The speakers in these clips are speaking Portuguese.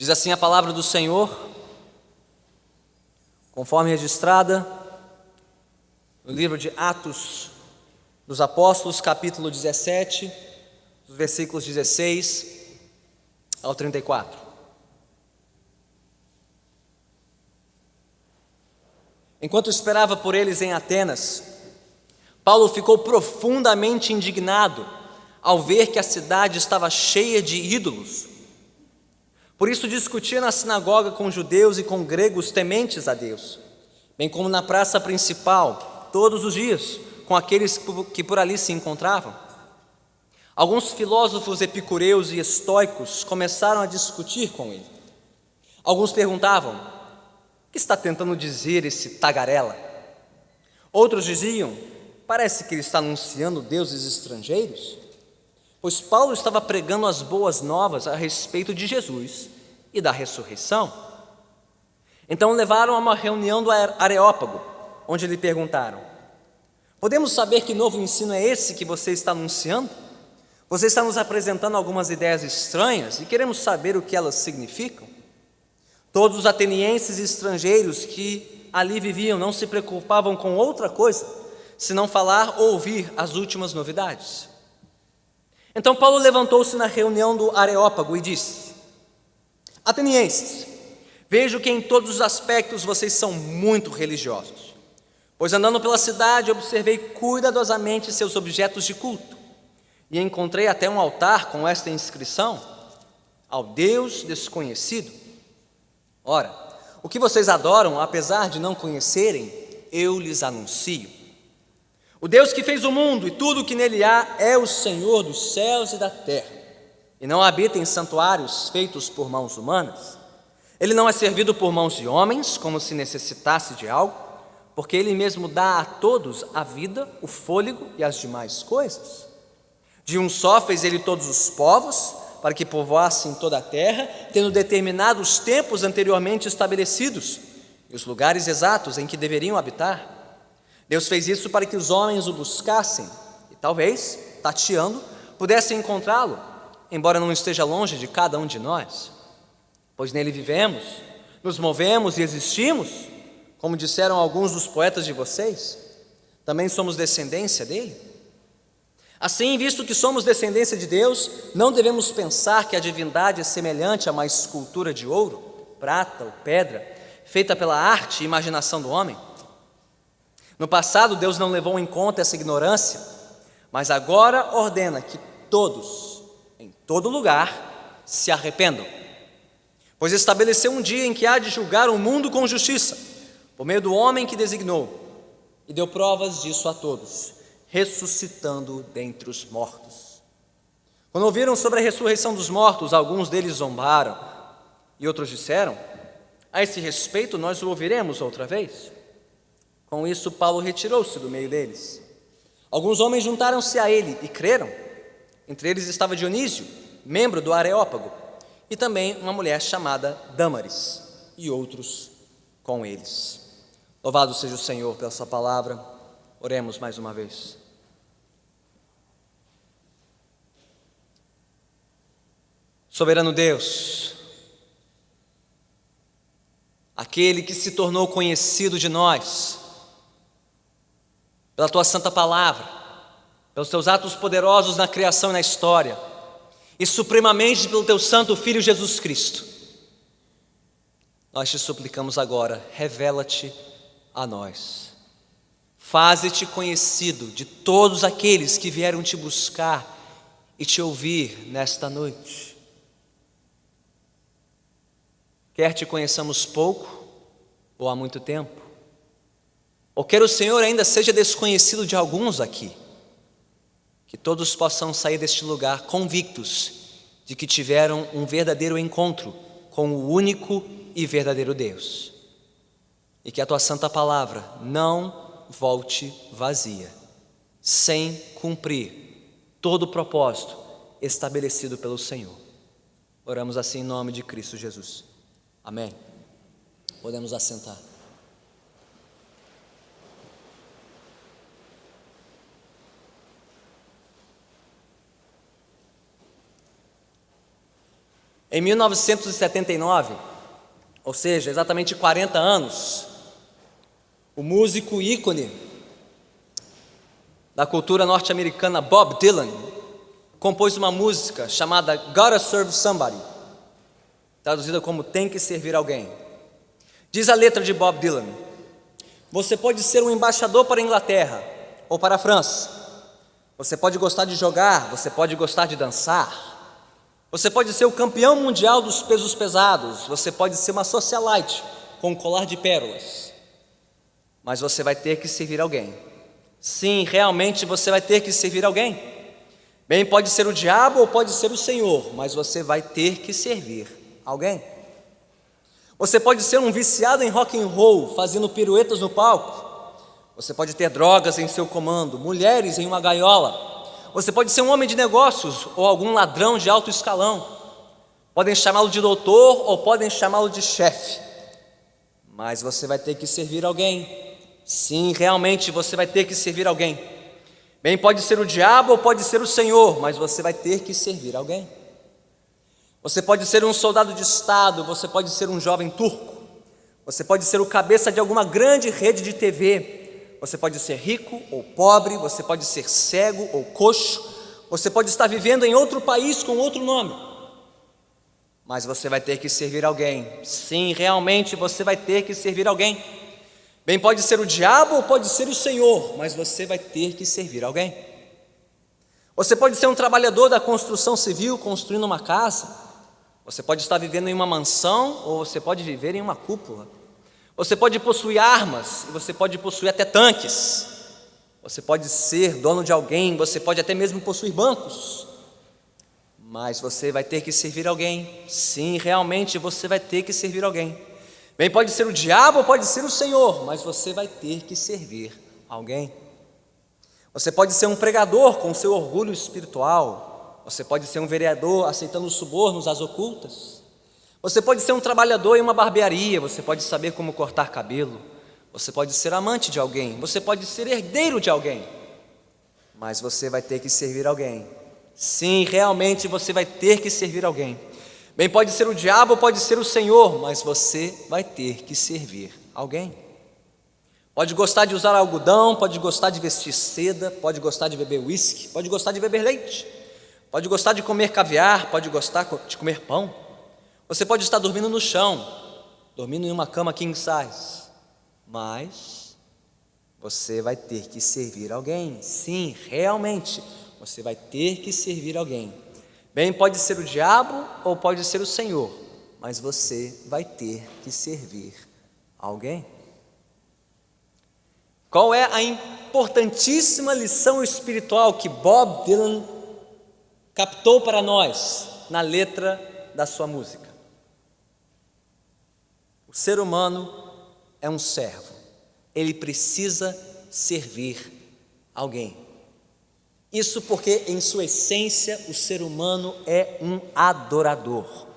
Diz assim a palavra do Senhor, conforme registrada no livro de Atos dos Apóstolos, capítulo 17, dos versículos 16 ao 34. Enquanto esperava por eles em Atenas, Paulo ficou profundamente indignado ao ver que a cidade estava cheia de ídolos. Por isso discutia na sinagoga com judeus e com gregos tementes a Deus, bem como na praça principal, todos os dias, com aqueles que por ali se encontravam. Alguns filósofos epicureus e estoicos começaram a discutir com ele. Alguns perguntavam: o que está tentando dizer esse tagarela? Outros diziam: parece que ele está anunciando deuses estrangeiros. Pois Paulo estava pregando as boas novas a respeito de Jesus e da ressurreição. Então levaram a uma reunião do Areópago, onde lhe perguntaram: podemos saber que novo ensino é esse que você está anunciando? Você está nos apresentando algumas ideias estranhas e queremos saber o que elas significam. Todos os atenienses e estrangeiros que ali viviam não se preocupavam com outra coisa, senão falar ou ouvir as últimas novidades. Então Paulo levantou-se na reunião do Areópago e disse: atenienses, vejo que em todos os aspectos vocês são muito religiosos, pois andando pela cidade observei cuidadosamente seus objetos de culto, e encontrei até um altar com esta inscrição: ao Deus desconhecido. Ora, o que vocês adoram, apesar de não conhecerem, eu lhes anuncio. O Deus que fez o mundo e tudo o que nele há é o Senhor dos céus e da terra, e não habita em santuários feitos por mãos humanas. Ele não é servido por mãos de homens, como se necessitasse de algo, porque ele mesmo dá a todos a vida, o fôlego e as demais coisas. De um só fez ele todos os povos, para que povoassem toda a terra, tendo determinado os tempos anteriormente estabelecidos e os lugares exatos em que deveriam habitar. Deus fez isso para que os homens o buscassem e talvez, tateando, pudessem encontrá-lo, embora não esteja longe de cada um de nós. Pois nele vivemos, nos movemos e existimos, como disseram alguns dos poetas de vocês, também somos descendência dele. Assim, visto que somos descendência de Deus, não devemos pensar que a divindade é semelhante a uma escultura de ouro, prata ou pedra, feita pela arte e imaginação do homem. No passado, Deus não levou em conta essa ignorância, mas agora ordena que todos, em todo lugar, se arrependam. Pois estabeleceu um dia em que há de julgar o mundo com justiça, por meio do homem que designou, e deu provas disso a todos, ressuscitando dentre os mortos. Quando ouviram sobre a ressurreição dos mortos, alguns deles zombaram, e outros disseram: a esse respeito nós o ouviremos outra vez. Com isso, Paulo retirou-se do meio deles. Alguns homens juntaram-se a ele e creram. Entre eles estava Dionísio, membro do Areópago, e também uma mulher chamada Dâmaris, e outros com eles. Louvado seja o Senhor pela sua palavra. Oremos mais uma vez. Soberano Deus, aquele que se tornou conhecido de nós, pela tua santa palavra, pelos teus atos poderosos na criação e na história, e supremamente pelo teu santo Filho Jesus Cristo, nós te suplicamos agora, revela-te a nós, faze-te conhecido de todos aqueles que vieram te buscar e te ouvir nesta noite. Quer te conheçamos pouco ou há muito tempo, ou quer o Senhor ainda seja desconhecido de alguns aqui, que todos possam sair deste lugar convictos de que tiveram um verdadeiro encontro com o único e verdadeiro Deus, e que a tua santa palavra não volte vazia, sem cumprir todo o propósito estabelecido pelo Senhor. Oramos assim em nome de Cristo Jesus. Amém. Podemos assentar. Em 1979, ou seja, exatamente 40 anos, o músico ícone da cultura norte-americana Bob Dylan compôs uma música chamada Gotta Serve Somebody, traduzida como Tem que Servir Alguém. Diz a letra de Bob Dylan: você pode ser um embaixador para a Inglaterra ou para a França. Você pode gostar de jogar, você pode gostar de dançar. Você pode ser o campeão mundial dos pesos pesados. Você pode ser uma socialite com um colar de pérolas. Mas você vai ter que servir alguém. Sim, realmente você vai ter que servir alguém. Bem, pode ser o diabo ou pode ser o Senhor, mas você vai ter que servir alguém. Você pode ser um viciado em rock and roll, fazendo piruetas no palco. Você pode ter drogas em seu comando, mulheres em uma gaiola. Você pode ser um homem de negócios ou algum ladrão de alto escalão. Podem chamá-lo de doutor ou podem chamá-lo de chefe. Mas você vai ter que servir alguém. Sim, realmente você vai ter que servir alguém. Bem, pode ser o diabo ou pode ser o Senhor, mas você vai ter que servir alguém. Você pode ser um soldado de Estado, você pode ser um jovem turco, você pode ser o cabeça de alguma grande rede de TV, você pode ser rico ou pobre, você pode ser cego ou coxo, você pode estar vivendo em outro país com outro nome, mas você vai ter que servir alguém. Sim, realmente você vai ter que servir alguém. Bem, pode ser o diabo ou pode ser o Senhor, mas você vai ter que servir alguém. Você pode ser um trabalhador da construção civil, construindo uma casa. Você pode estar vivendo em uma mansão ou você pode viver em uma cúpula. Você pode possuir armas e você pode possuir até tanques. Você pode ser dono de alguém, você pode até mesmo possuir bancos. Mas você vai ter que servir alguém. Sim, realmente você vai ter que servir alguém. Bem, pode ser o diabo ou pode ser o Senhor, mas você vai ter que servir alguém. Você pode ser um pregador com seu orgulho espiritual. Você pode ser um vereador aceitando subornos às ocultas. Você pode ser um trabalhador em uma barbearia. Você pode saber como cortar cabelo. Você pode ser amante de alguém. Você pode ser herdeiro de alguém. Mas você vai ter que servir alguém. Sim, realmente você vai ter que servir alguém. Bem, pode ser o diabo ou pode ser o Senhor, mas você vai ter que servir alguém. Pode gostar de usar algodão, pode gostar de vestir seda, pode gostar de beber uísque, pode gostar de beber leite, pode gostar de comer caviar, pode gostar de comer pão. Você pode estar dormindo no chão, dormindo em uma cama king size, mas você vai ter que servir alguém. Sim, realmente, você vai ter que servir alguém. Bem, pode ser o diabo ou pode ser o Senhor, mas você vai ter que servir alguém. Qual é a importantíssima lição espiritual que Bob Dylan captou para nós na letra da sua música? O ser humano é um servo, ele precisa servir alguém. Isso porque, em sua essência, o ser humano é um adorador.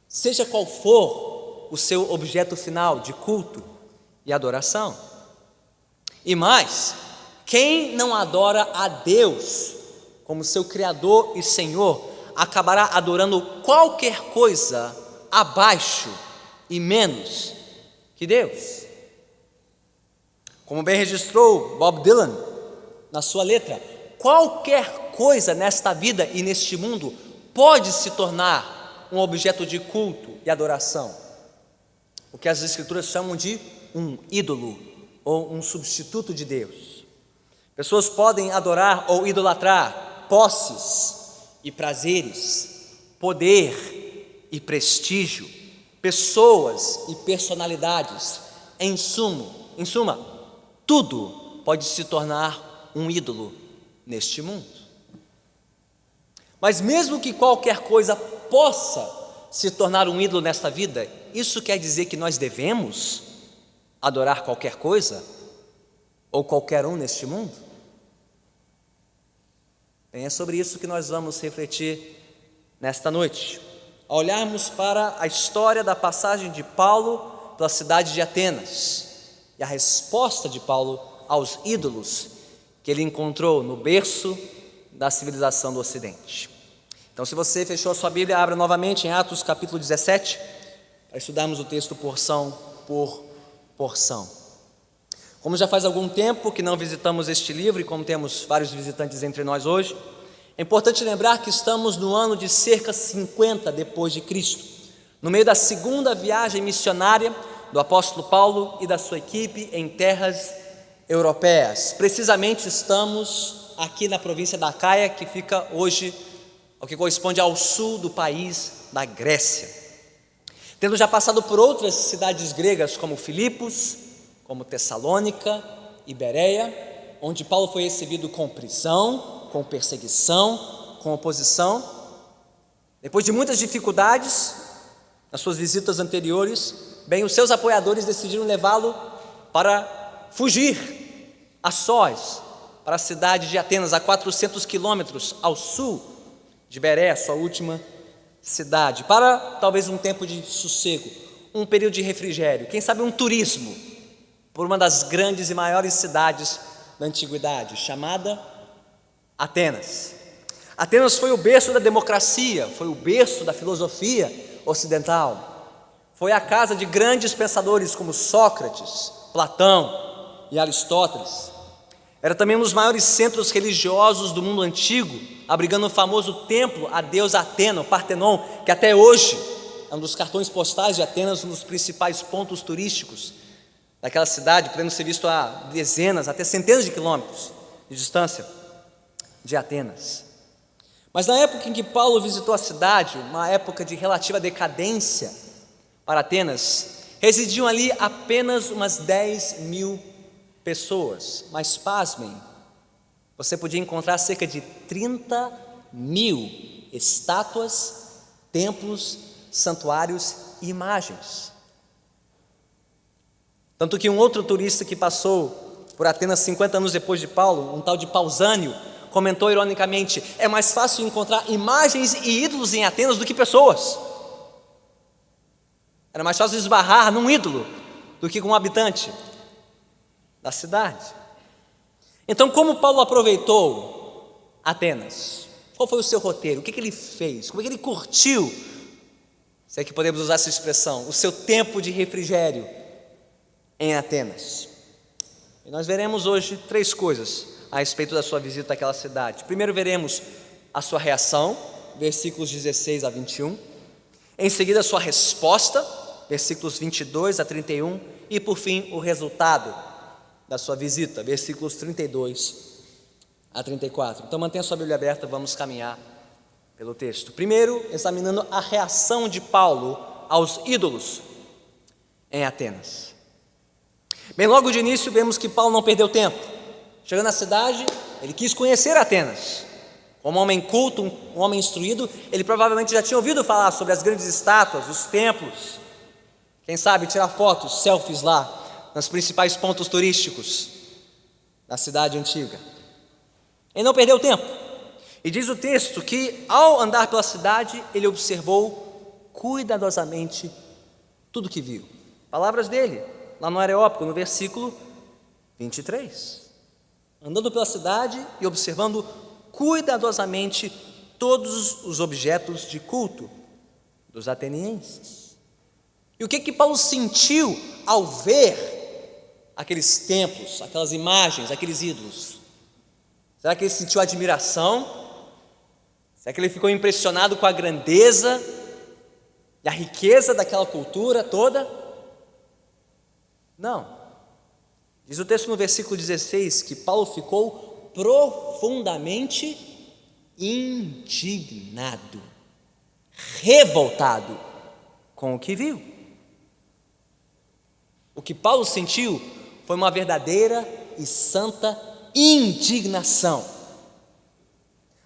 Seja qual for o seu objeto final de culto e adoração. E mais, quem não adora a Deus como seu Criador e Senhor, acabará adorando qualquer coisa abaixo e menos que Deus. Como bem registrou Bob Dylan na sua letra, qualquer coisa nesta vida e neste mundo pode se tornar um objeto de culto e adoração. O que as Escrituras chamam de um ídolo ou um substituto de Deus. Pessoas podem adorar ou idolatrar posses e prazeres, poder e prestígio, pessoas e personalidades. Em suma, tudo pode se tornar um ídolo neste mundo. Mas mesmo que qualquer coisa possa se tornar um ídolo nesta vida, isso quer dizer que nós devemos adorar qualquer coisa ou qualquer um neste mundo? Bem, é sobre isso que nós vamos refletir nesta noite, ao olharmos para a história da passagem de Paulo pela cidade de Atenas e a resposta de Paulo aos ídolos que ele encontrou no berço da civilização do Ocidente. Então, se você fechou a sua Bíblia, abra novamente em Atos capítulo 17, para estudarmos o texto porção por porção. Como já faz algum tempo que não visitamos este livro, e como temos vários visitantes entre nós hoje, é importante lembrar que estamos no ano de cerca 50 depois de Cristo, no meio da segunda viagem missionária do apóstolo Paulo e da sua equipe em terras europeias. Precisamente estamos aqui na província da Acaia, que fica hoje, o que corresponde ao sul do país da Grécia. Tendo já passado por outras cidades gregas como Filipos, como Tessalônica e Bereia, onde Paulo foi recebido com prisão, com perseguição, com oposição. Depois de muitas dificuldades, nas suas visitas anteriores, bem, os seus apoiadores decidiram levá-lo para fugir a sós, para a cidade de Atenas, a 400 quilômetros ao sul de Bereia, sua última cidade, para talvez um tempo de sossego, um período de refrigério, quem sabe um turismo por uma das grandes e maiores cidades da antiguidade, chamada Atenas. Atenas foi o berço da democracia, foi o berço da filosofia ocidental, foi a casa de grandes pensadores como Sócrates, Platão e Aristóteles. Era também um dos maiores centros religiosos do mundo antigo, abrigando o famoso templo à deusa Atena, o Partenon, que até hoje é um dos cartões postais de Atenas, um dos principais pontos turísticos daquela cidade, podendo ser visto a dezenas, até centenas de quilômetros de distância de Atenas. Mas na época em que Paulo visitou a cidade, uma época de relativa decadência para Atenas, residiam ali apenas umas 10 mil pessoas, mas pasmem, você podia encontrar cerca de 30 mil estátuas, templos, santuários e imagens. Tanto que um outro turista que passou por Atenas 50 anos depois de Paulo, um tal de Pausânio, comentou ironicamente: é mais fácil encontrar imagens e ídolos em Atenas do que pessoas. Era mais fácil esbarrar num ídolo do que com um habitante da cidade. Então, como Paulo aproveitou Atenas? Qual foi o seu roteiro? O que ele fez? Como é que ele curtiu, se é que podemos usar essa expressão, o seu tempo de refrigério em Atenas? E nós veremos hoje 3 coisas a respeito da sua visita àquela cidade. Primeiro veremos a sua reação, versículos 16 a 21. Em seguida a sua resposta, versículos 22 a 31. E por fim o resultado da sua visita, versículos 32 a 34. Então mantenha sua Bíblia aberta, vamos caminhar pelo texto. Primeiro, examinando a reação de Paulo aos ídolos em Atenas. Bem, logo de início vemos que Paulo não perdeu tempo. Chegando na cidade, ele quis conhecer Atenas. Como um homem culto, um homem instruído, ele provavelmente já tinha ouvido falar sobre as grandes estátuas, os templos, quem sabe tirar fotos, selfies lá, nos principais pontos turísticos da cidade antiga. Ele não perdeu tempo. E diz o texto que, ao andar pela cidade, ele observou cuidadosamente tudo que viu. Palavras dele, lá no Areópago, no versículo 23. Andando pela cidade e observando cuidadosamente todos os objetos de culto dos atenienses. E o que Paulo sentiu ao ver aqueles templos, aquelas imagens, aqueles ídolos? Será que ele sentiu admiração? Será que ele ficou impressionado com a grandeza e a riqueza daquela cultura toda? Não. Diz o texto no versículo 16 que Paulo ficou profundamente indignado, revoltado com o que viu. O que Paulo sentiu foi uma verdadeira e santa indignação.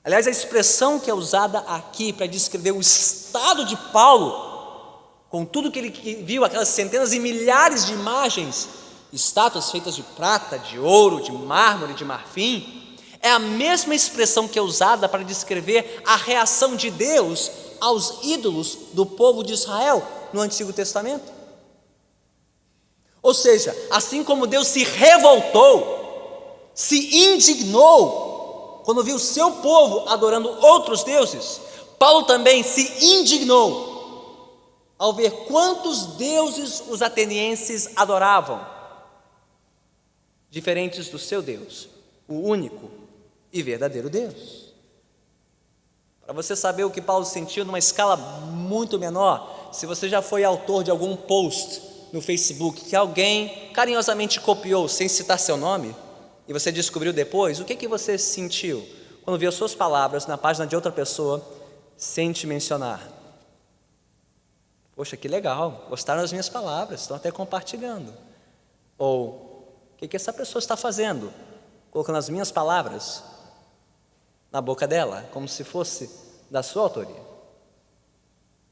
Aliás, a expressão que é usada aqui para descrever o estado de Paulo, com tudo que ele viu, aquelas centenas e milhares de imagens, estátuas feitas de prata, de ouro, de mármore, de marfim, é a mesma expressão que é usada para descrever a reação de Deus aos ídolos do povo de Israel no Antigo Testamento. Ou seja, assim como Deus se revoltou, se indignou quando viu o seu povo adorando outros deuses, Paulo também se indignou ao ver quantos deuses os atenienses adoravam, diferentes do seu Deus, o único e verdadeiro Deus. Para você saber o que Paulo sentiu numa escala muito menor, se você já foi autor de algum post no Facebook que alguém carinhosamente copiou sem citar seu nome, e você descobriu depois, o que você sentiu quando viu suas palavras na página de outra pessoa sem te mencionar? Poxa, que legal, gostaram das minhas palavras, estão até compartilhando. Ou, o que essa pessoa está fazendo? Colocando as minhas palavras na boca dela, como se fosse da sua autoria.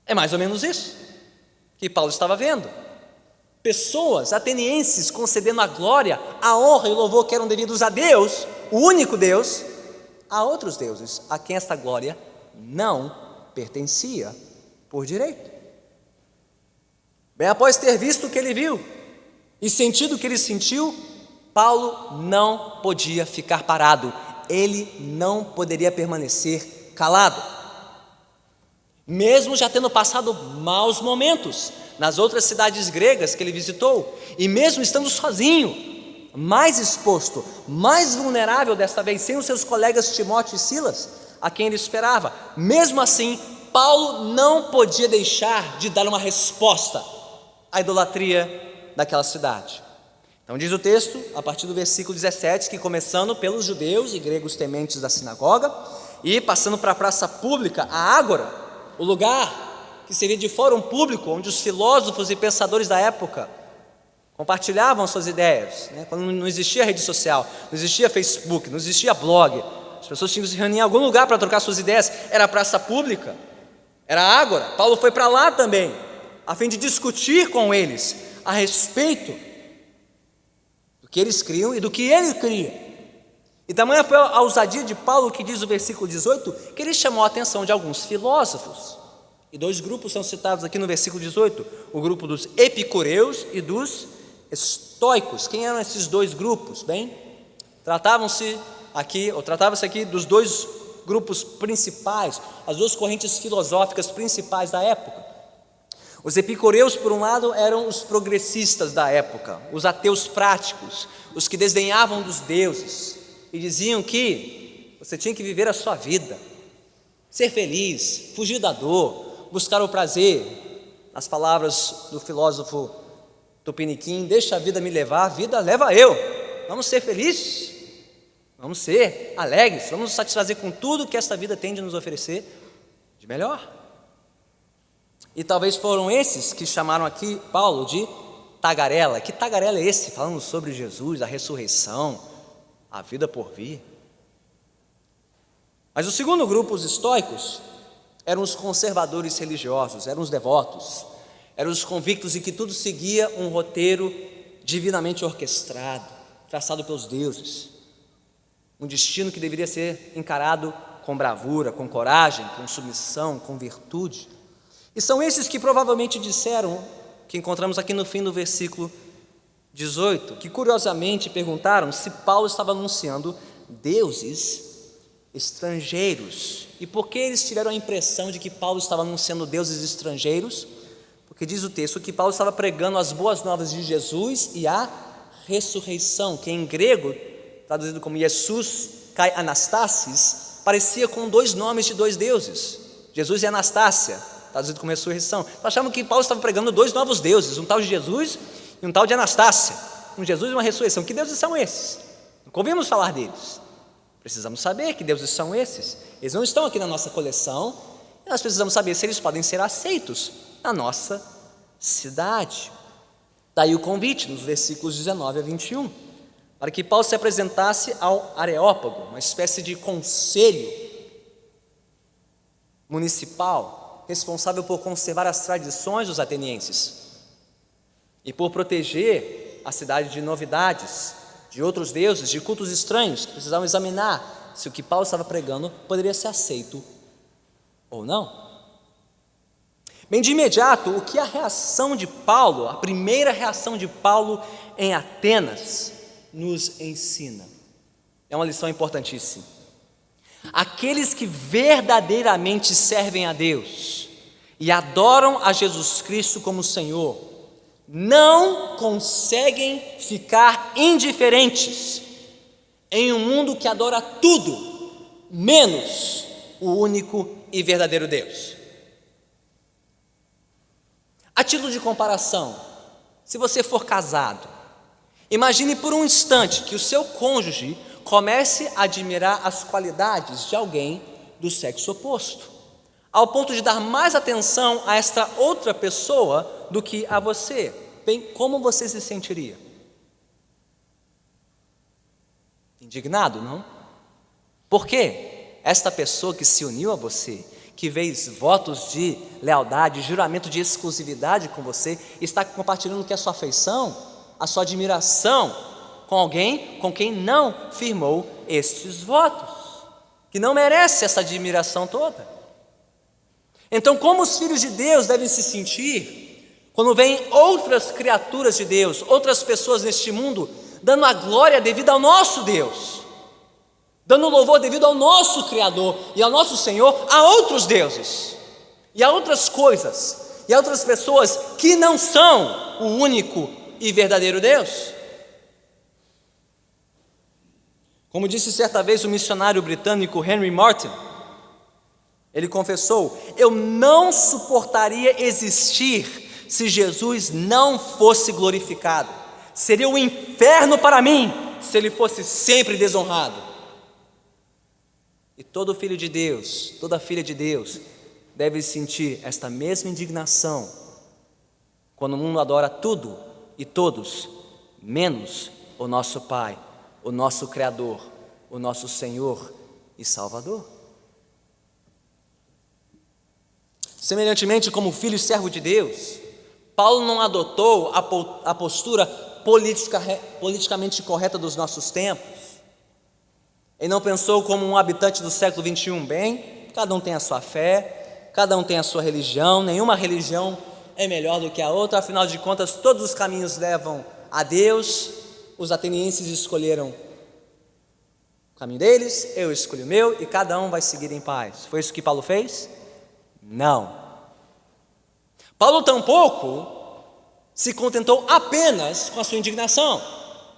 É mais ou menos isso que Paulo estava vendo. Pessoas atenienses concedendo a glória, a honra e o louvor que eram devidos a Deus, o único Deus, a outros deuses, a quem esta glória não pertencia por direito. Bem, após ter visto o que ele viu e sentido o que ele sentiu, Paulo não podia ficar parado, ele não poderia permanecer calado. Mesmo já tendo passado maus momentos nas outras cidades gregas que ele visitou, e mesmo estando sozinho, mais exposto, mais vulnerável desta vez, sem os seus colegas Timóteo e Silas, a quem ele esperava, mesmo assim, Paulo não podia deixar de dar uma resposta à idolatria daquela cidade. Então diz o texto, a partir do versículo 17, que começando pelos judeus e gregos tementes da sinagoga, e passando para a praça pública, a ágora, o lugar que servia de fórum público, onde os filósofos e pensadores da época compartilhavam suas ideias, quando não existia rede social, não existia Facebook, não existia blog, as pessoas tinham que se reunir em algum lugar para trocar suas ideias, era a praça pública, era a ágora. Paulo foi para lá também, a fim de discutir com eles a respeito do que eles criam e do que ele cria. E tamanha foi a ousadia de Paulo, que diz o versículo 18, que ele chamou a atenção de alguns filósofos. E dois grupos são citados aqui no versículo 18, o grupo dos epicureus e dos estoicos. Quem eram esses dois grupos? Bem, tratava-se aqui dos dois grupos principais, as duas correntes filosóficas principais da época. Os epicureus, por um lado, eram os progressistas da época, os ateus práticos, os que desdenhavam dos deuses e diziam que você tinha que viver a sua vida, ser feliz, fugir da dor, buscar o prazer. Nas palavras do filósofo Tupiniquim, deixa a vida me levar, a vida leva eu. Vamos ser felizes, vamos ser alegres, vamos nos satisfazer com tudo que esta vida tem de nos oferecer de melhor. E talvez foram esses que chamaram aqui Paulo de tagarela. Que tagarela é esse? Falando sobre Jesus, a ressurreição, a vida por vir. Mas o segundo grupo, os estoicos, eram os conservadores religiosos, eram os devotos, eram os convictos de que tudo seguia um roteiro divinamente orquestrado, traçado pelos deuses. Um destino que deveria ser encarado com bravura, com coragem, com submissão, com virtude. E são esses que provavelmente disseram, que encontramos aqui no fim do versículo 18, que curiosamente perguntaram se Paulo estava anunciando deuses estrangeiros. E por que eles tiveram a impressão de que Paulo estava anunciando deuses estrangeiros? Porque diz o texto que Paulo estava pregando as boas novas de Jesus e a ressurreição, que em grego, traduzido como Jesus Kai Anastasis, parecia com dois nomes de dois deuses, Jesus e Anastácia, traduzido como ressurreição. Nós achamos que Paulo estava pregando dois novos deuses, um tal de Jesus e um tal de Anastácia, um Jesus e uma ressurreição. Que deuses são esses? Nunca ouvimos falar deles. Precisamos saber que deuses são esses. Eles não estão aqui na nossa coleção, e nós precisamos saber se eles podem ser aceitos na nossa cidade. Daí o convite, nos versículos 19 a 21, para que Paulo se apresentasse ao Areópago, uma espécie de conselho municipal, responsável por conservar as tradições dos atenienses e por proteger a cidade de novidades, de outros deuses, de cultos estranhos, que precisavam examinar se o que Paulo estava pregando poderia ser aceito ou não. Bem, de imediato, o que a reação de Paulo, a primeira reação de Paulo em Atenas, nos ensina? É uma lição importantíssima. Aqueles que verdadeiramente servem a Deus e adoram a Jesus Cristo como Senhor, não conseguem ficar indiferentes em um mundo que adora tudo, menos o único e verdadeiro Deus. A título de comparação, se você for casado, imagine por um instante que o seu cônjuge comece a admirar as qualidades de alguém do sexo oposto, ao ponto de dar mais atenção a esta outra pessoa do que a você. Bem, como você se sentiria? Indignado, não? Por quê? Esta pessoa que se uniu a você, que fez votos de lealdade, juramento de exclusividade com você, está compartilhando o que é a sua afeição, a sua admiração com alguém com quem não firmou estes votos, que não merece essa admiração toda. Então, como os filhos de Deus devem se sentir quando veem outras criaturas de Deus, outras pessoas neste mundo, dando a glória devida ao nosso Deus, dando louvor devido ao nosso Criador e ao nosso Senhor, a outros deuses, e a outras coisas, e a outras pessoas que não são o único e verdadeiro Deus? Como disse certa vez o missionário britânico Henry Martyn, ele confessou: eu não suportaria existir se Jesus não fosse glorificado. Seria um inferno para mim se ele fosse sempre desonrado. E todo filho de Deus, toda filha de Deus, deve sentir esta mesma indignação quando o mundo adora tudo e todos, menos o nosso Pai, o nosso Criador, o nosso Senhor e Salvador. Semelhantemente, como filho e servo de Deus, Paulo não adotou a postura politicamente correta dos nossos tempos. Ele não pensou como um habitante do século 21, bem, cada um tem a sua fé, cada um tem a sua religião, nenhuma religião é melhor do que a outra, afinal de contas, todos os caminhos levam a Deus. Os atenienses escolheram o caminho deles, eu escolhi o meu, e cada um vai seguir em paz. Foi isso que Paulo fez? Não. Paulo tampouco se contentou apenas com a sua indignação.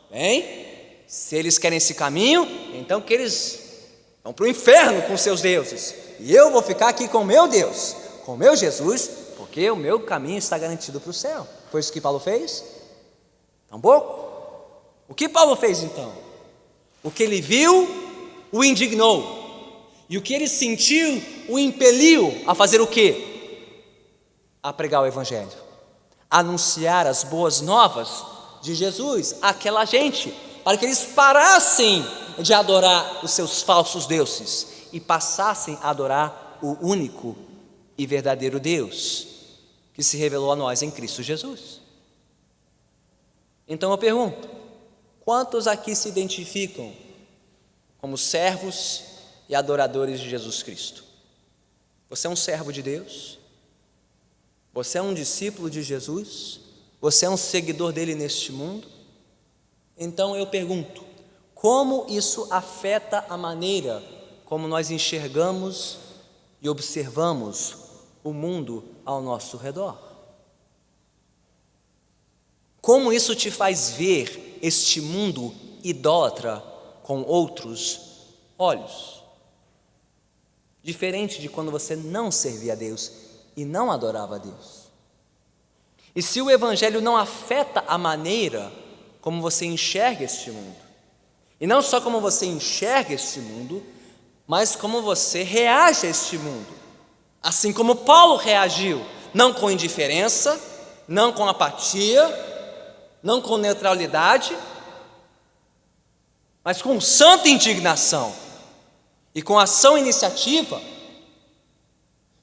Bem, se eles querem esse caminho, então que eles vão para o inferno com seus deuses, e eu vou ficar aqui com o meu Deus, com o meu Jesus, porque o meu caminho está garantido para o céu. Foi isso que Paulo fez? Tampouco. O que Paulo fez então? O que ele viu o indignou, e o que ele sentiu o impeliu a fazer o quê? A pregar o Evangelho, a anunciar as boas novas de Jesus àquela gente, para que eles parassem de adorar os seus falsos deuses e passassem a adorar o único e verdadeiro Deus que se revelou a nós em Cristo Jesus. Então eu pergunto: quantos aqui se identificam como servos e adoradores de Jesus Cristo? Você é um servo de Deus? Você é um discípulo de Jesus? Você é um seguidor dele neste mundo? Então eu pergunto: como isso afeta a maneira como nós enxergamos e observamos o mundo ao nosso redor? Como isso te faz ver este mundo idólatra com outros olhos? Diferente de quando você não servia a Deus e não adorava a Deus. E se o Evangelho não afeta a maneira como você enxerga este mundo, e não só como você enxerga este mundo, mas como você reage a este mundo, assim como Paulo reagiu, não com indiferença, não com apatia, não com neutralidade, mas com santa indignação e com ação iniciativa.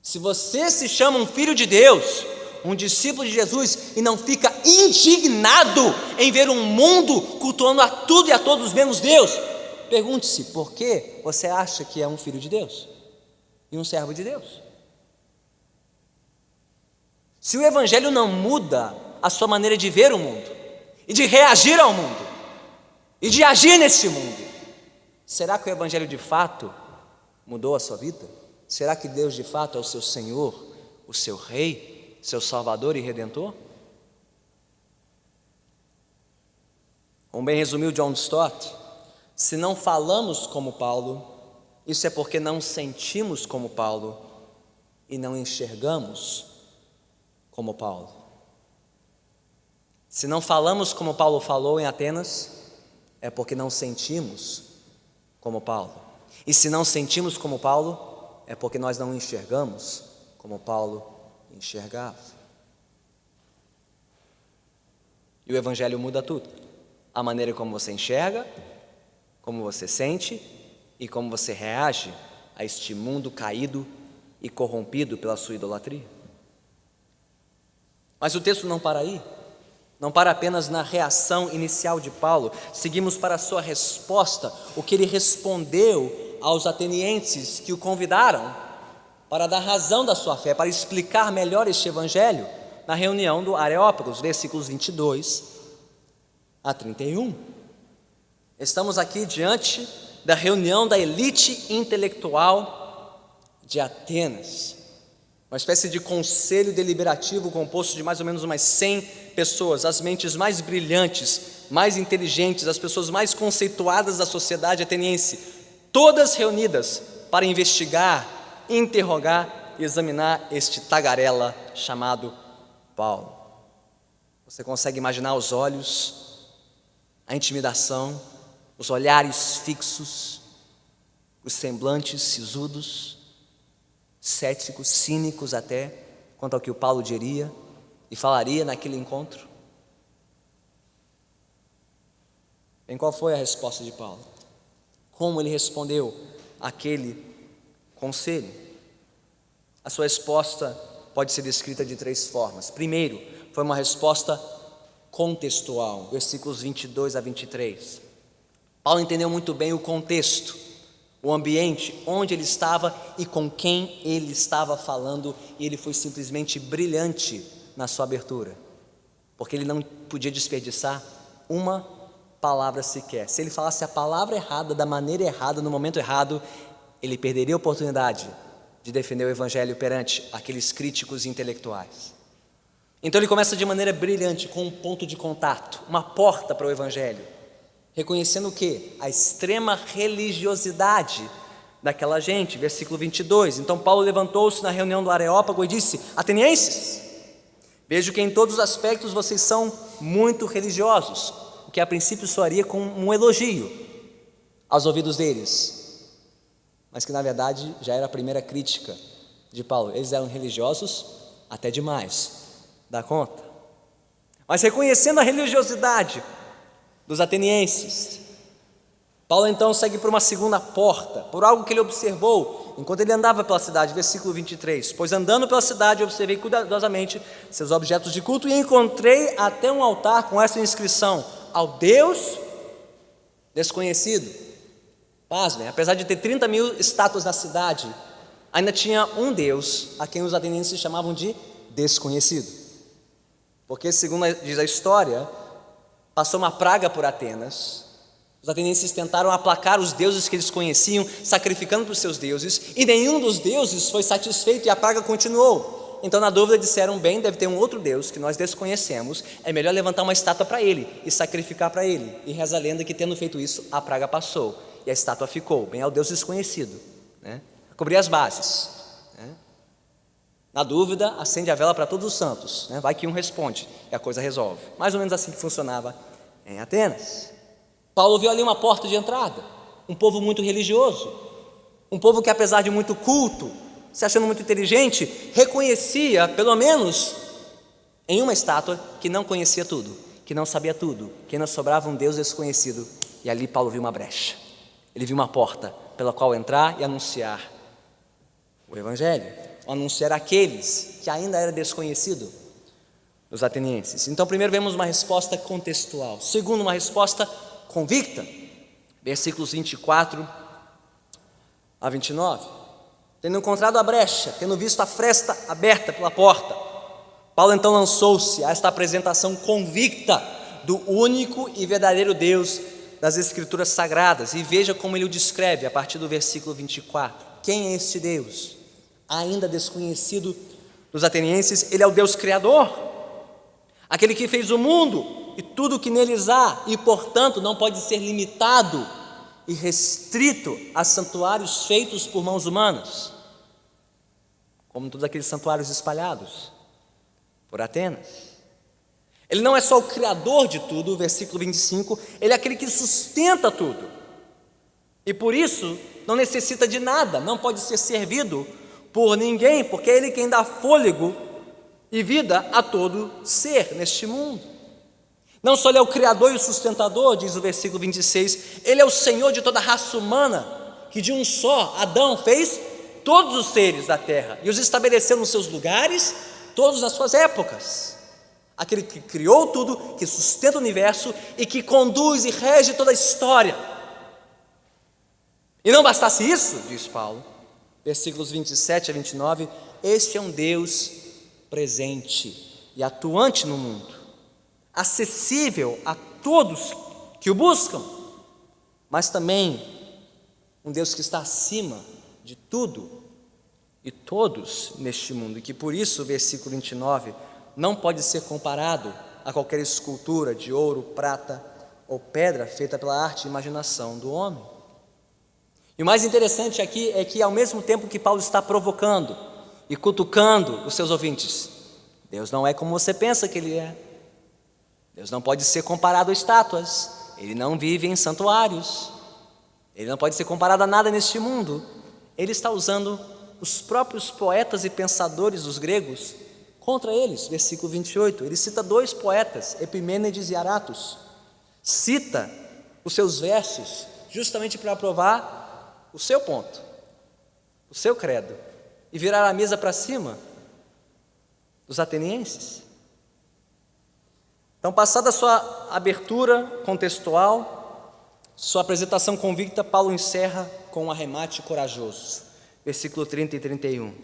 Se você se chama um filho de Deus, um discípulo de Jesus, e não fica indignado em ver um mundo cultuando a tudo e a todos menos Deus, pergunte-se: por que você acha que é um filho de Deus e um servo de Deus? Se o Evangelho não muda a sua maneira de ver o mundo, e de reagir ao mundo, e de agir nesse mundo, será que o Evangelho de fato mudou a sua vida? Será que Deus de fato é o seu Senhor, o seu Rei, seu Salvador e Redentor? Como bem resumiu John Stott, se não falamos como Paulo, isso é porque não sentimos como Paulo e não enxergamos como Paulo. Se não falamos como Paulo falou em Atenas, é porque não sentimos como Paulo. E se não sentimos como Paulo, é porque nós não enxergamos como Paulo enxergava. E o Evangelho muda tudo. A maneira como você enxerga, como você sente e como você reage a este mundo caído e corrompido pela sua idolatria. Mas o texto não para aí. Não para apenas na reação inicial de Paulo. Seguimos para a sua resposta, o que ele respondeu aos atenienses que o convidaram para dar razão da sua fé, para explicar melhor este evangelho na reunião do Areópago, versículos 22 a 31. Estamos aqui diante da reunião da elite intelectual de Atenas, uma espécie de conselho deliberativo composto de mais ou menos umas 100 pessoas, as mentes mais brilhantes, mais inteligentes, as pessoas mais conceituadas da sociedade ateniense, todas reunidas para investigar, interrogar e examinar este tagarela chamado Paulo. Você consegue imaginar os olhos, a intimidação, os olhares fixos, os semblantes sisudos, céticos, cínicos até, quanto ao que o Paulo diria e falaria naquele encontro? Bem, qual foi a resposta de Paulo? Como ele respondeu àquele conselho? A sua resposta pode ser descrita de 3 formas. Primeiro, foi uma resposta contextual, versículos 22 a 23. Paulo entendeu muito bem o contexto, o ambiente onde ele estava e com quem ele estava falando, e ele foi simplesmente brilhante na sua abertura, porque ele não podia desperdiçar uma palavra sequer. Se ele falasse a palavra errada, da maneira errada, no momento errado, ele perderia a oportunidade de defender o evangelho perante aqueles críticos intelectuais. Então ele começa de maneira brilhante, com um ponto de contato, uma porta para o evangelho, reconhecendo o quê? A extrema religiosidade daquela gente. Versículo 22, então Paulo levantou-se na reunião do Areópago e disse: atenienses, vejo que em todos os aspectos vocês são muito religiosos, o que a princípio soaria como um elogio aos ouvidos deles, mas que na verdade já era a primeira crítica de Paulo. Eles eram religiosos até demais da conta. Mas reconhecendo a religiosidade dos atenienses, Paulo então segue por uma segunda porta, por algo que ele observou enquanto ele andava pela cidade. Versículo 23, pois andando pela cidade observei cuidadosamente seus objetos de culto e encontrei até um altar com essa inscrição: ao Deus desconhecido. Pasmem, apesar de ter 30.000 estátuas na cidade, ainda tinha um Deus a quem os atenienses chamavam de desconhecido, porque segundo diz a história, passou uma praga por Atenas. Os atenienses tentaram aplacar os deuses que eles conheciam, sacrificando para os seus deuses, e nenhum dos deuses foi satisfeito e a praga continuou. Então, na dúvida, disseram: bem, deve ter um outro Deus que nós desconhecemos, é melhor levantar uma estátua para ele e sacrificar para ele. E reza a lenda que, tendo feito isso, a praga passou e a estátua ficou. Bem, é o Deus desconhecido, né? Cobrir as bases, né? Na dúvida, acende a vela para todos os santos, né? Vai que um responde e a coisa resolve. Mais ou menos assim que funcionava em Atenas. Paulo viu ali uma porta de entrada, um povo muito religioso, um povo que, apesar de muito culto, se achando muito inteligente, reconhecia, pelo menos em uma estátua, que não conhecia tudo, que não sabia tudo, que ainda sobrava um Deus desconhecido. E ali Paulo viu uma brecha, ele viu uma porta pela qual entrar e anunciar o evangelho, anunciar aqueles que ainda era desconhecido dos atenienses. Então, primeiro vemos uma resposta contextual, segundo, uma resposta convicta, versículos 24 a 29. Tendo encontrado a brecha, tendo visto a fresta aberta pela porta, Paulo então lançou-se a esta apresentação convicta do único e verdadeiro Deus das Escrituras Sagradas. E veja como ele o descreve a partir do versículo 24. quem é este Deus? Ainda desconhecido dos atenienses, ele é o Deus Criador, aquele que fez o mundo e tudo o que neles há, e portanto não pode ser limitado e restrito a santuários feitos por mãos humanas, como todos aqueles santuários espalhados por Atenas. Ele não é só o Criador de tudo, versículo 25, ele é aquele que sustenta tudo, e por isso não necessita de nada, não pode ser servido por ninguém, porque é Ele quem dá fôlego e vida a todo ser neste mundo. Não só Ele é o Criador e o sustentador, diz o versículo 26, Ele é o Senhor de toda a raça humana, que de um só, Adão, fez todos os seres da terra, e os estabeleceu nos seus lugares, todos nas suas épocas. Aquele que criou tudo, que sustenta o universo e que conduz e rege toda a história. E não bastasse isso, diz Paulo, versículos 27 a 29, este é um Deus presente e atuante no mundo, acessível a todos que o buscam, mas também um Deus que está acima de tudo e todos neste mundo, e que por isso, versículo 29, não pode ser comparado a qualquer escultura de ouro, prata ou pedra feita pela arte e imaginação do homem. E o mais interessante aqui é que, ao mesmo tempo que Paulo está provocando e cutucando os seus ouvintes, Deus não é como você pensa que Ele é. Deus não pode ser comparado a estátuas, Ele não vive em santuários, Ele não pode ser comparado a nada neste mundo. Ele está usando os próprios poetas e pensadores dos gregos contra eles, versículo 28. Ele cita dois poetas, Epimênides e Aratus, cita os seus versos justamente para provar o seu ponto, o seu credo, e virar a mesa para cima dos atenienses. Então, passada a sua abertura contextual, sua apresentação convicta, Paulo encerra com um arremate corajoso, versículo 30 e 31. O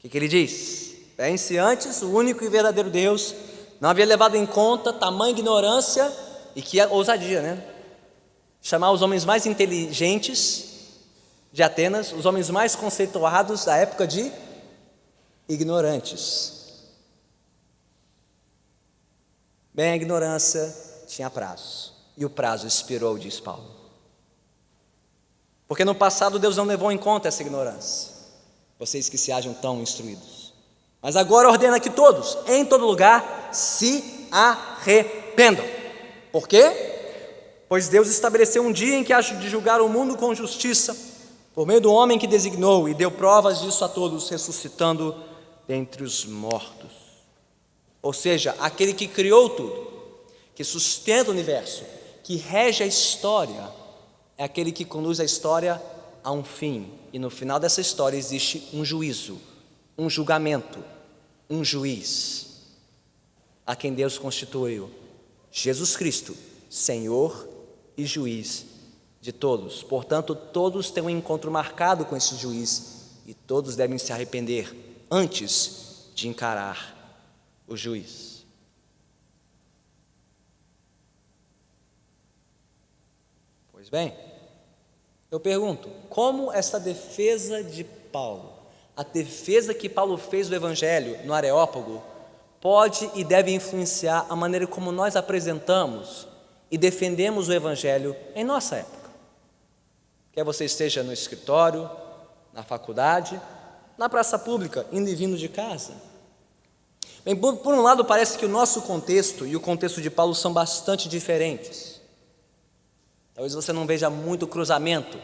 que ele diz? Bem-se antes, o único e verdadeiro Deus não havia levado em conta tamanha ignorância, e que ousadia, né? Chamar os homens mais inteligentes de Atenas, os homens mais conceituados da época, de ignorantes. Bem, a ignorância tinha prazo, e o prazo expirou, diz Paulo. Porque no passado Deus não levou em conta essa ignorância, vocês que se acham tão instruídos. Mas agora ordena que todos, em todo lugar, se arrependam. Por quê? Pois Deus estabeleceu um dia em que há de julgar o mundo com justiça, por meio do homem que designou, e deu provas disso a todos, ressuscitando dentre os mortos. Ou seja, aquele que criou tudo, que sustenta o universo, que rege a história, é aquele que conduz a história a um fim. E no final dessa história existe um juízo, um julgamento, um juiz, a quem Deus constituiu, Jesus Cristo, Senhor e juiz de todos. Portanto, todos têm um encontro marcado com esse juiz, e todos devem se arrepender antes de encarar o juiz. Pois bem, eu pergunto, como essa defesa de Paulo, a defesa que Paulo fez do Evangelho no Areópago, pode e deve influenciar a maneira como nós apresentamos e defendemos o Evangelho em nossa época? Quer você esteja no escritório, na faculdade, na praça pública, indo e vindo de casa. Bem, por um lado, parece que o nosso contexto e o contexto de Paulo são bastante diferentes. Talvez você não veja muito cruzamento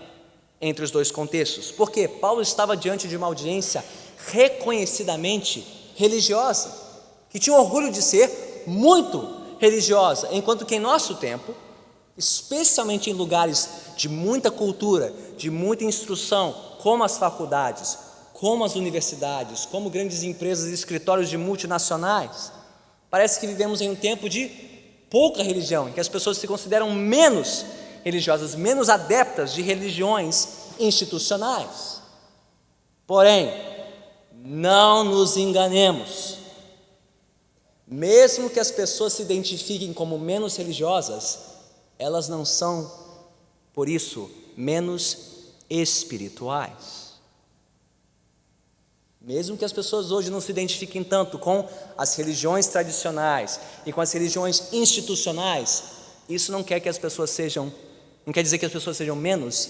entre os dois contextos, porque Paulo estava diante de uma audiência reconhecidamente religiosa, que tinha orgulho de ser muito religiosa, enquanto que em nosso tempo, especialmente em lugares de muita cultura, de muita instrução, como as faculdades, como as universidades, como grandes empresas e escritórios de multinacionais, parece que vivemos em um tempo de pouca religião, em que as pessoas se consideram menos religiosas, menos adeptas de religiões institucionais. Porém, não nos enganemos, mesmo que as pessoas se identifiquem como menos religiosas, elas não são, por isso, menos espirituais. Mesmo que as pessoas hoje não se identifiquem tanto com as religiões tradicionais e com as religiões institucionais, isso não quer dizer que as pessoas sejam menos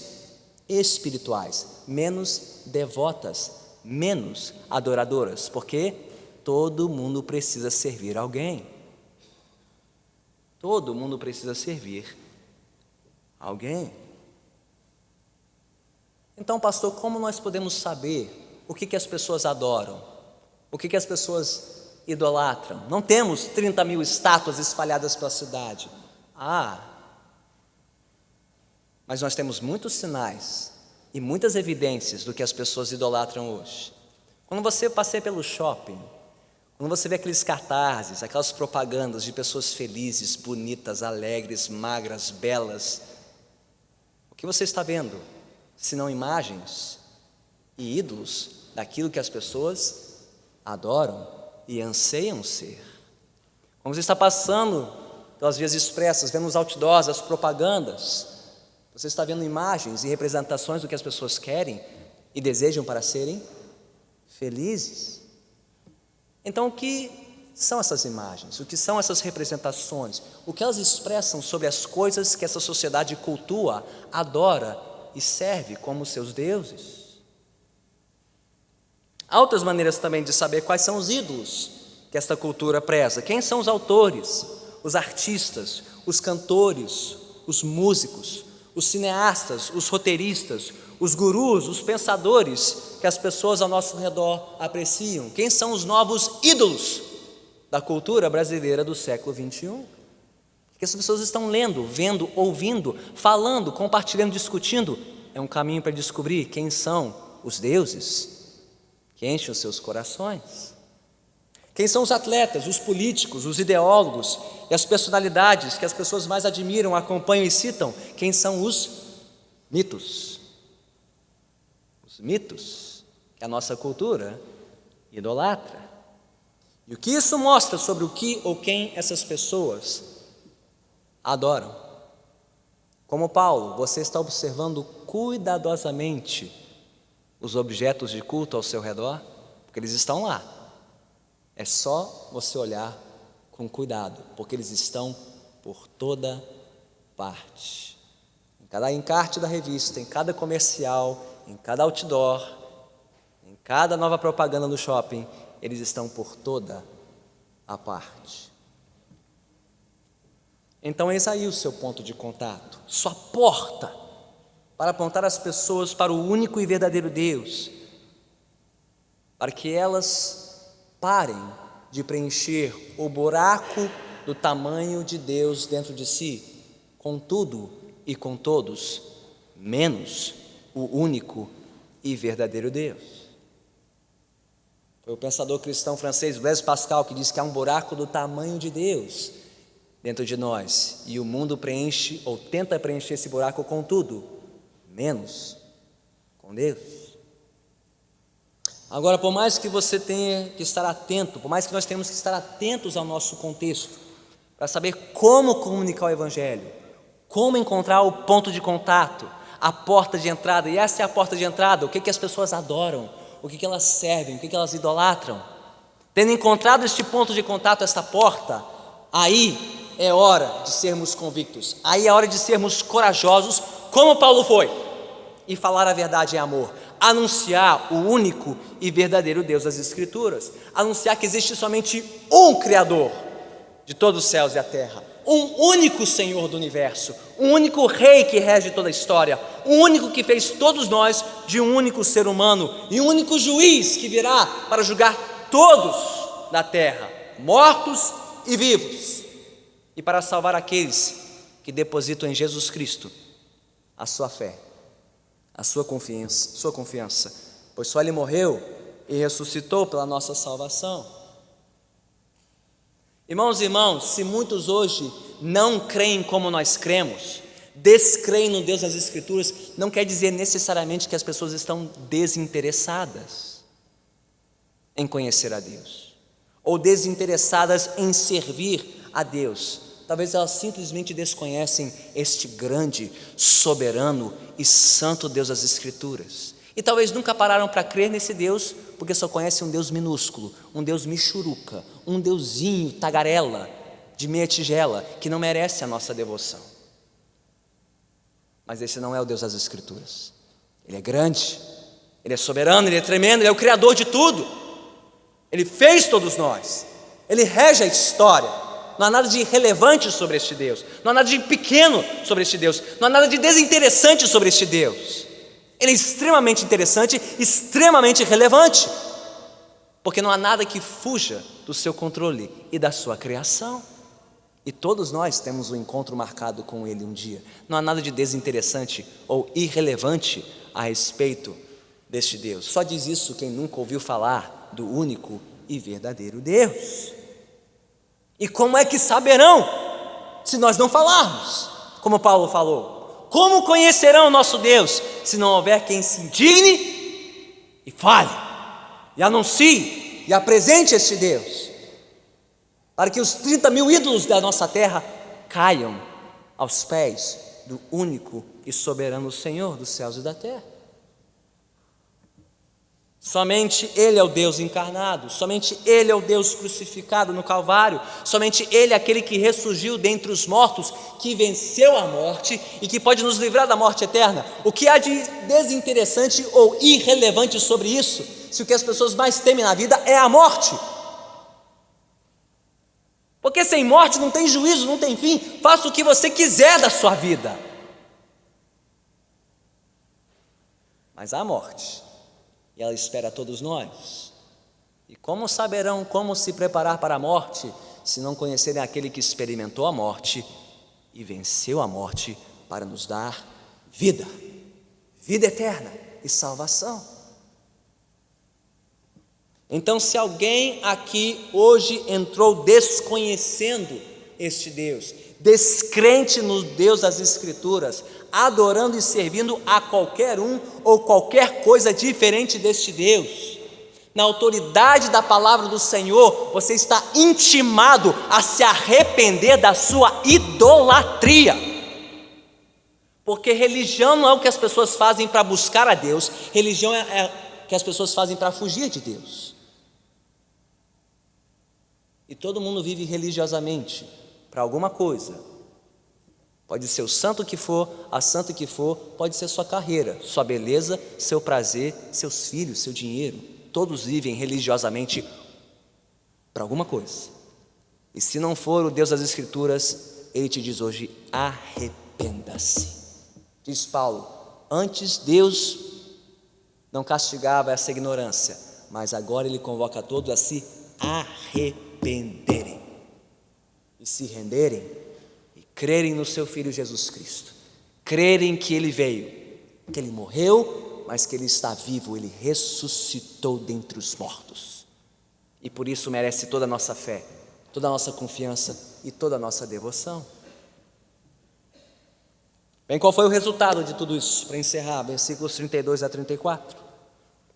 espirituais, menos devotas, menos adoradoras, porque todo mundo precisa servir alguém. Todo mundo precisa servir alguém. Então, pastor, como nós podemos saber o que as pessoas adoram? O que as pessoas idolatram? Não temos 30 mil estátuas espalhadas pela cidade. Mas nós temos muitos sinais e muitas evidências do que as pessoas idolatram hoje. Quando você passeia pelo shopping, quando você vê aqueles cartazes, aquelas propagandas de pessoas felizes, bonitas, alegres, magras, belas, o que você está vendo? Senão imagens e ídolos daquilo que as pessoas adoram e anseiam ser. Quando você está passando pelas vias expressas, vendo os outdoors, as propagandas, você está vendo imagens e representações do que as pessoas querem e desejam para serem felizes. Então, o que são essas imagens? O que são essas representações? O que elas expressam sobre as coisas que essa sociedade cultua, adora e serve como seus deuses? Há outras maneiras também de saber quais são os ídolos que esta cultura preza. Quem são os autores, os artistas, os cantores, os músicos, os cineastas, os roteiristas, os gurus, os pensadores que as pessoas ao nosso redor apreciam? Quem são os novos ídolos da cultura brasileira do século XXI? O que as pessoas estão lendo, vendo, ouvindo, falando, compartilhando, discutindo? É um caminho para descobrir quem são os deuses que enchem os seus corações. Quem são os atletas, os políticos, os ideólogos e as personalidades que as pessoas mais admiram, acompanham e citam? Quem são os mitos? Os mitos que a nossa cultura idolatra. E o que isso mostra sobre o que ou quem essas pessoas adoram? Como Paulo, você está observando cuidadosamente os objetos de culto ao seu redor? Porque eles estão lá. É só você olhar com cuidado, porque eles estão por toda parte. Em cada encarte da revista, em cada comercial, em cada outdoor, em cada nova propaganda no shopping, eles estão por toda a parte. Então eis aí o seu ponto de contato, sua porta para apontar as pessoas para o único e verdadeiro Deus, para que elas parem de preencher o buraco do tamanho de Deus dentro de si, com tudo e com todos, menos o único e verdadeiro Deus. Foi o pensador cristão francês Blaise Pascal que disse que há um buraco do tamanho de Deus dentro de nós, e o mundo preenche ou tenta preencher esse buraco com tudo, menos com Deus. Agora, por mais que você tenha que estar atento, por mais que nós tenhamos que estar atentos ao nosso contexto, para saber como comunicar o Evangelho, como encontrar o ponto de contato, a porta de entrada, e essa é a porta de entrada, o que as pessoas adoram, o que elas servem, o que elas idolatram. Tendo encontrado este ponto de contato, esta porta, aí é hora de sermos convictos, aí é hora de sermos corajosos, como Paulo foi, e falar a verdade em amor, anunciar o único e verdadeiro Deus das Escrituras, anunciar que existe somente um Criador de todos os céus e a terra, um único Senhor do universo, um único Rei que rege toda a história, um único que fez todos nós de um único ser humano, e um único juiz que virá para julgar todos da terra, mortos e vivos, e para salvar aqueles que depositam em Jesus Cristo a sua fé, a sua confiança, pois só Ele morreu e ressuscitou pela nossa salvação. Irmãos e irmãs, se muitos hoje não creem como nós cremos, descreem no Deus das Escrituras, não quer dizer necessariamente que as pessoas estão desinteressadas em conhecer a Deus, ou desinteressadas em servir a Deus. talvez elas simplesmente desconhecem este grande, soberano e santo Deus das Escrituras. E talvez nunca pararam para crer nesse Deus, porque só conhecem um Deus minúsculo, um Deus michuruca, um deusinho tagarela, de meia tigela, que não merece a nossa devoção. Mas esse não é o Deus das Escrituras. Ele é grande, Ele é soberano, Ele é tremendo, Ele é o Criador de tudo. Ele fez todos nós, Ele rege a história. Não há nada de irrelevante sobre este Deus, não há nada de pequeno sobre este Deus, não há nada de desinteressante sobre este Deus. Ele é extremamente interessante, extremamente relevante, porque não há nada que fuja do seu controle e da sua criação. E todos nós temos um encontro marcado com Ele um dia. Não há nada de desinteressante ou irrelevante a respeito deste Deus. Só diz isso quem nunca ouviu falar do único e verdadeiro Deus. E como é que saberão se nós não falarmos? Como Paulo falou, como conhecerão o nosso Deus se não houver quem se indigne e fale, e anuncie, e apresente este Deus, para que os 30 mil ídolos da nossa terra caiam aos pés do único e soberano Senhor dos céus e da terra. Somente Ele é o Deus encarnado, somente Ele é o Deus crucificado no Calvário, somente Ele é aquele que ressurgiu dentre os mortos, que venceu a morte e que pode nos livrar da morte eterna. O que há de desinteressante ou irrelevante sobre isso, se o que as pessoas mais temem na vida é a morte? Porque sem morte não tem juízo, não tem fim, faça o que você quiser da sua vida. Mas há morte. E ela espera a todos nós. E como saberão como se preparar para a morte, se não conhecerem aquele que experimentou a morte e venceu a morte para nos dar vida, vida eterna e salvação? Então, se alguém aqui hoje entrou desconhecendo este Deus, descrente no Deus das Escrituras, adorando e servindo a qualquer um ou qualquer coisa diferente deste Deus, na autoridade da palavra do Senhor, você está intimado a se arrepender da sua idolatria. Porque religião não é o que as pessoas fazem para buscar a Deus, religião é o que as pessoas fazem para fugir de Deus. E todo mundo vive religiosamente para alguma coisa. Pode ser o santo que for, a santa que for, pode ser sua carreira, sua beleza, seu prazer, seus filhos, seu dinheiro. Todos vivem religiosamente para alguma coisa. E se não for o Deus das Escrituras, Ele te diz hoje, arrependa-se. Diz Paulo, antes Deus não castigava essa ignorância, mas agora Ele convoca todos a se arrependerem e se renderem, crerem no seu Filho Jesus Cristo, crerem que Ele veio, que Ele morreu, mas que Ele está vivo, Ele ressuscitou dentre os mortos, e por isso merece toda a nossa fé, toda a nossa confiança e toda a nossa devoção. Bem, qual foi o resultado de tudo isso? Para encerrar, versículos 32 a 34.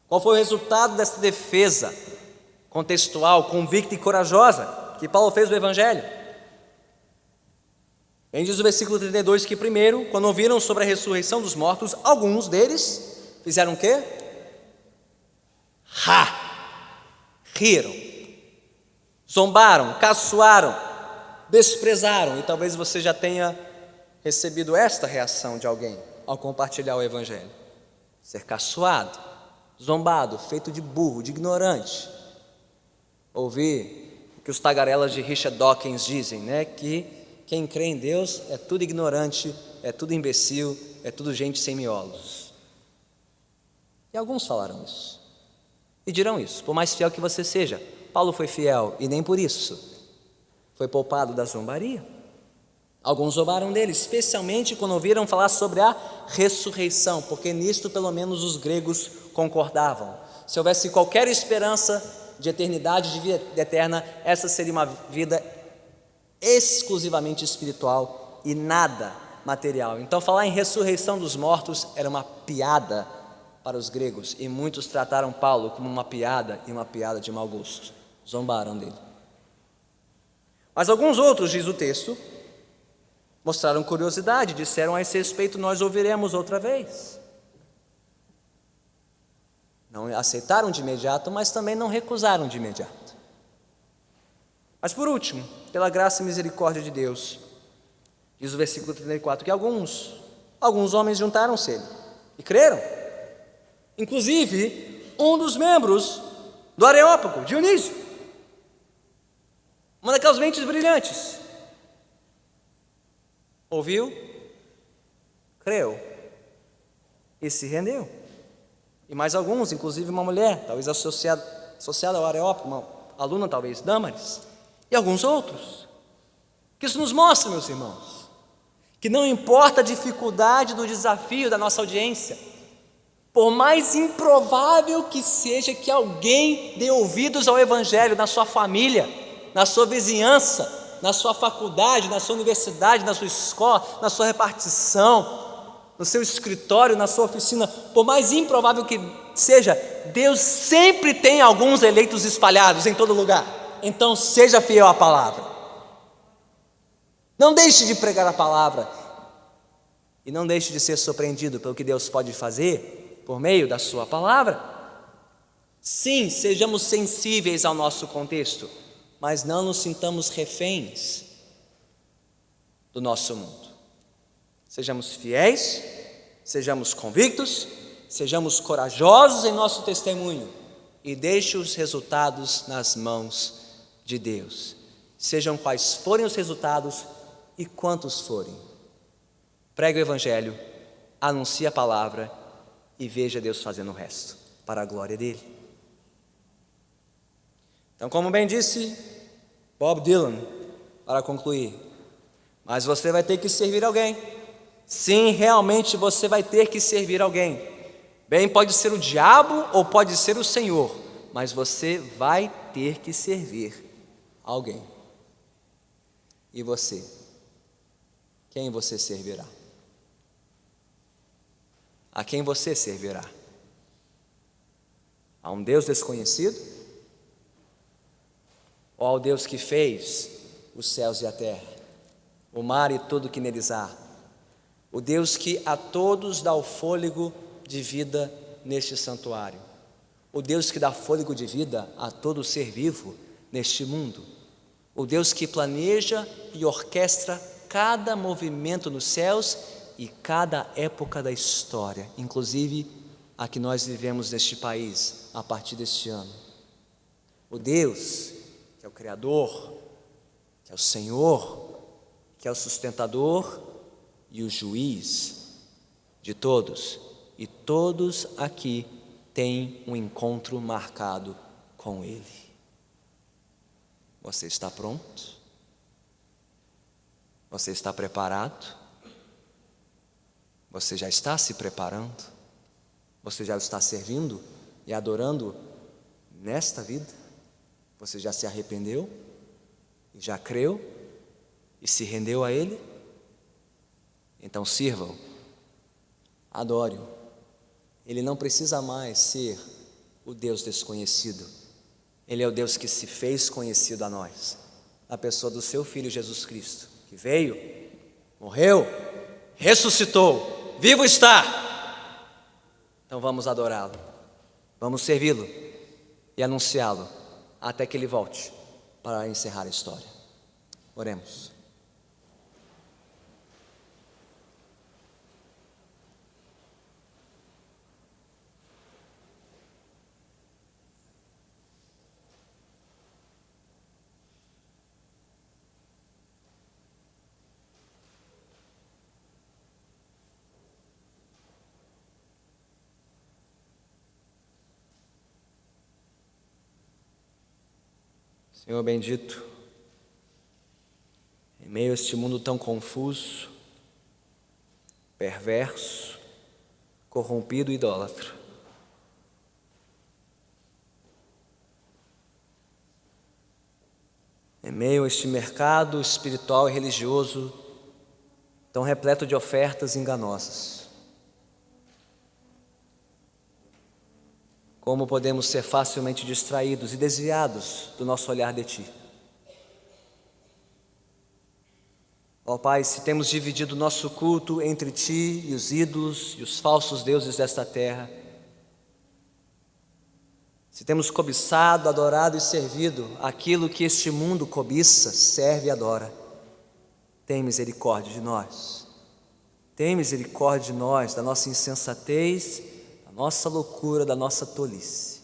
Qual foi o resultado dessa defesa contextual, convicta e corajosa que Paulo fez do Evangelho? Bem, diz o versículo 32 que primeiro, quando ouviram sobre a ressurreição dos mortos, alguns deles fizeram o quê? Riram, zombaram, caçoaram, desprezaram. E talvez você já tenha recebido esta reação de alguém ao compartilhar o Evangelho: ser caçoado, zombado, feito de burro, de ignorante. Ouvir o que os tagarelas de Richard Dawkins dizem, né? Que quem crê em Deus é tudo ignorante, é tudo imbecil, é tudo gente sem miolos. E alguns falaram isso. E dirão isso, por mais fiel que você seja. Paulo foi fiel e nem por isso foi poupado da zombaria. Alguns zombaram dele, especialmente quando ouviram falar sobre a ressurreição, porque nisto pelo menos os gregos concordavam. Se houvesse qualquer esperança de eternidade, de vida eterna, essa seria uma vida exclusivamente espiritual e nada material. Então falar em ressurreição dos mortos era uma piada para os gregos, e muitos trataram Paulo como uma piada e uma piada de mau gosto, zombaram dele. Mas alguns outros, diz o texto, mostraram curiosidade, disseram a esse respeito: nós ouviremos outra vez. Não aceitaram de imediato, mas também não recusaram de imediato. Mas por último, pela graça e misericórdia de Deus, diz o versículo 34, que alguns homens juntaram-se a ele e creram. Inclusive, um dos membros do Areópago, Dionísio, uma daquelas mentes brilhantes, ouviu, creu e se rendeu. E mais alguns, inclusive uma mulher, talvez associada ao Areópago, uma aluna talvez, Dâmaris, e alguns outros. O que isso nos mostra, meus irmãos? Que não importa a dificuldade do desafio da nossa audiência, por mais improvável que seja que alguém dê ouvidos ao Evangelho na sua família, na sua vizinhança, na sua faculdade, na sua universidade, na sua escola, na sua repartição, no seu escritório, na sua oficina, por mais improvável que seja, Deus sempre tem alguns eleitos espalhados em todo lugar. Então seja fiel à palavra. Não deixe de pregar a palavra e não deixe de ser surpreendido pelo que Deus pode fazer por meio da sua palavra. Sim, sejamos sensíveis ao nosso contexto, mas não nos sintamos reféns do nosso mundo. Sejamos fiéis, sejamos convictos, sejamos corajosos em nosso testemunho e deixe os resultados nas mãos de Deus. Sejam quais forem os resultados e quantos forem. Pregue o Evangelho, anuncie a palavra e veja Deus fazendo o resto, para a glória dele. Então, como bem disse Bob Dylan, para concluir, mas você vai ter que servir alguém. Sim, realmente você vai ter que servir alguém. Bem, pode ser o diabo ou pode ser o Senhor, mas você vai ter que servir alguém. E você? Quem você servirá? A quem você servirá? A um Deus desconhecido? Ou ao Deus que fez os céus e a terra, o mar e tudo que neles há? O Deus que a todos dá o fôlego de vida neste santuário. O Deus que dá fôlego de vida a todo ser vivo neste mundo. O Deus que planeja e orquestra cada movimento nos céus e cada época da história, inclusive a que nós vivemos neste país a partir deste ano. O Deus que é o Criador, que é o Senhor, que é o sustentador e o juiz de todos, e todos aqui têm um encontro marcado com Ele. Você está pronto? Você está preparado? Você já está se preparando? Você já está servindo e adorando nesta vida? Você já se arrependeu? E já creu? E se rendeu a Ele? Então sirvam, adore-o. Ele não precisa mais ser o Deus desconhecido. Ele é o Deus que se fez conhecido a nós, na pessoa do seu Filho Jesus Cristo, que veio, morreu, ressuscitou, vivo está. Então vamos adorá-lo, vamos servi-lo e anunciá-lo até que Ele volte para encerrar a história. Oremos. Senhor bendito, em meio a este mundo tão confuso, perverso, corrompido e idólatra, em meio a este mercado espiritual e religioso tão repleto de ofertas enganosas, como podemos ser facilmente distraídos e desviados do nosso olhar de Ti. Ó Pai, se temos dividido o nosso culto entre Ti e os ídolos e os falsos deuses desta terra, se temos cobiçado, adorado e servido aquilo que este mundo cobiça, serve e adora, tem misericórdia de nós. Tem misericórdia de nós, da nossa insensatez, da nossa loucura, da nossa tolice.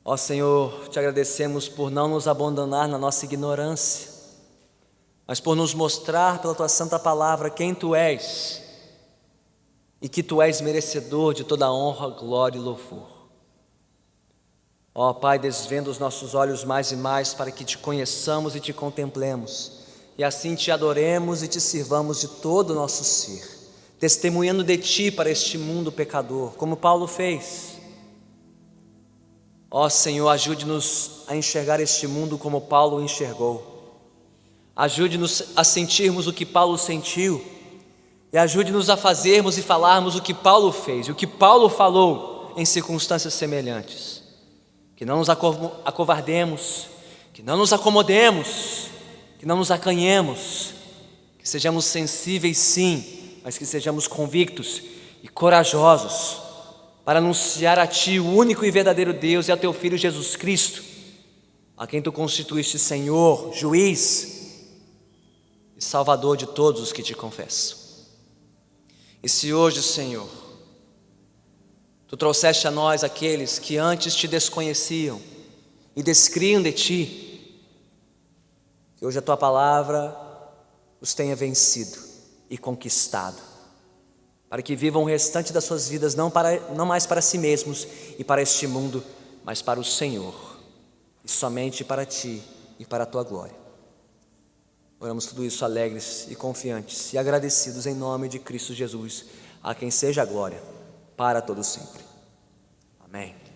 Ó Senhor, Te agradecemos por não nos abandonar na nossa ignorância, mas por nos mostrar pela Tua santa palavra quem Tu és e que Tu és merecedor de toda a honra, glória e louvor. Ó Pai, desvenda os nossos olhos mais e mais para que Te conheçamos e Te contemplemos, e assim Te adoremos e Te sirvamos de todo o nosso ser, testemunhando de Ti para este mundo pecador, como Paulo fez. Ó Senhor, ajude-nos a enxergar este mundo como Paulo o enxergou. Ajude-nos a sentirmos o que Paulo sentiu, e ajude-nos a fazermos e falarmos o que Paulo fez, e o que Paulo falou em circunstâncias semelhantes. Que não nos acovardemos, que não nos acomodemos, que não nos acanhemos, que sejamos sensíveis sim, mas que sejamos convictos e corajosos para anunciar a Ti, o único e verdadeiro Deus, e a Teu Filho Jesus Cristo, a quem Tu constituíste Senhor, juiz e Salvador de todos os que Te confessam. E se hoje, Senhor, Tu trouxeste a nós aqueles que antes Te desconheciam e descriam de Ti, que hoje a Tua palavra os tenha vencido e conquistado, para que vivam o restante das suas vidas não mais para si mesmos e para este mundo, mas para o Senhor, e somente para Ti e para a Tua glória. Oramos tudo isso alegres e confiantes e agradecidos em nome de Cristo Jesus, a quem seja a glória para todo sempre. Amém.